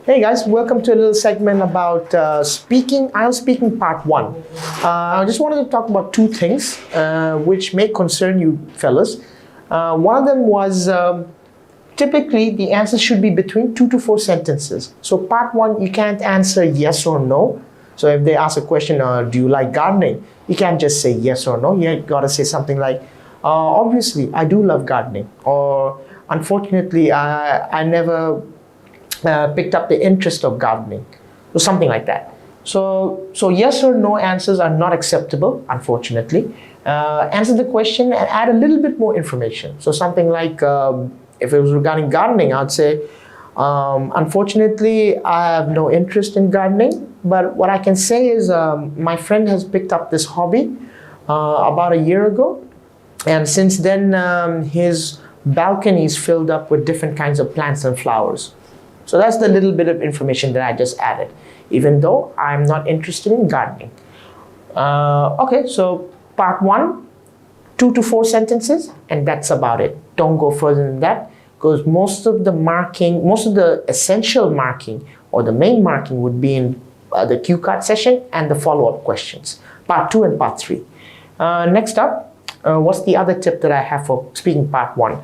Hey guys, welcome to a little segment about IELTS Speaking Part 1. I just wanted to talk about two things which may concern you fellas. One of them was typically the answer should be between 2 to 4 sentences. So Part 1, you can't answer yes or no. So if they ask a question, do you like gardening? You can't just say yes or no. You gotta say something like, obviously, I do love gardening. Or unfortunately, I never picked up the interest of gardening, or something like that. So yes or no answers are not acceptable, unfortunately. Answer the question and add a little bit more information. So something like, if it was regarding gardening, I'd say, unfortunately, I have no interest in gardening, but what I can say is my friend has picked up this hobby about a year ago, and since then his balcony is filled up with different kinds of plants and flowers. So that's the little bit of information that I just added, even though I'm not interested in gardening. Okay, so part 1, 2 to 4 sentences, and that's about it. Don't go further than that, because most of the essential marking or the main marking would be in the cue card session and the follow-up questions, part 2 and part 3. Next up, what's the other tip that I have for speaking part 1?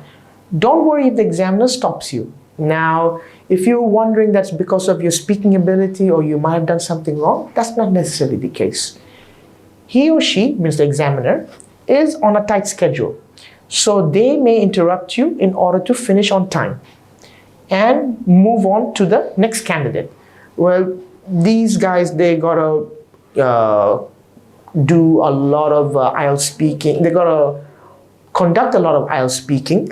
Don't worry if the examiner stops you. Now, if you're wondering that's because of your speaking ability or you might have done something wrong, that's not necessarily the case. He or she, means the examiner, is on a tight schedule. So they may interrupt you in order to finish on time and move on to the next candidate. Well, these guys, they gotta do a lot of IELTS speaking. They gotta conduct a lot of IELTS speaking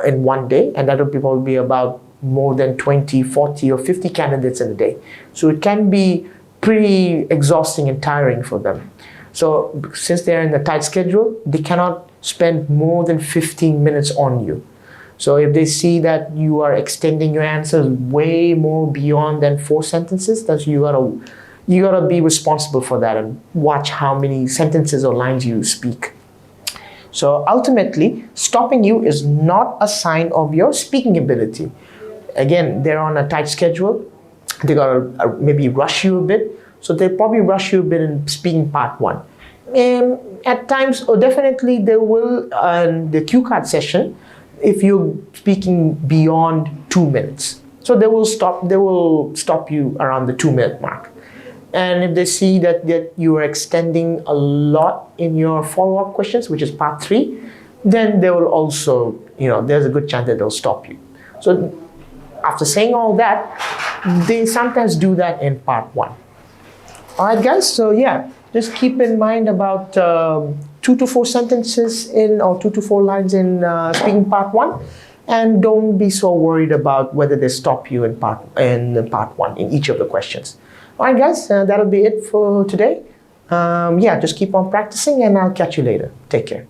in one day, and that will probably be about more than 20, 40 or 50 candidates in a day. So it can be pretty exhausting and tiring for them. So since they're in a tight schedule, they cannot spend more than 15 minutes on you. So if they see that you are extending your answers way more beyond than 4 sentences, that's you gotta be responsible for that and watch how many sentences or lines you speak. So ultimately, stopping you is not a sign of your speaking ability. Again, they're on a tight schedule. They gotta maybe rush you a bit. So they probably rush you a bit in speaking part 1. And at times, definitely they will, in the cue card session, if you're speaking beyond 2 minutes. So they will stop you around the 2-minute mark. And if they see that you are extending a lot in your follow-up questions, which is part 3, then they will also, there's a good chance that they'll stop you. So after saying all that, they sometimes do that in part 1. All right, guys, so yeah, just keep in mind about 2 to 4 sentences or 2 to 4 lines in speaking part 1. And don't be so worried about whether they stop you in part 1 in each of the questions. All right, guys, that'll be it for today. Yeah, just keep on practicing and I'll catch you later. Take care.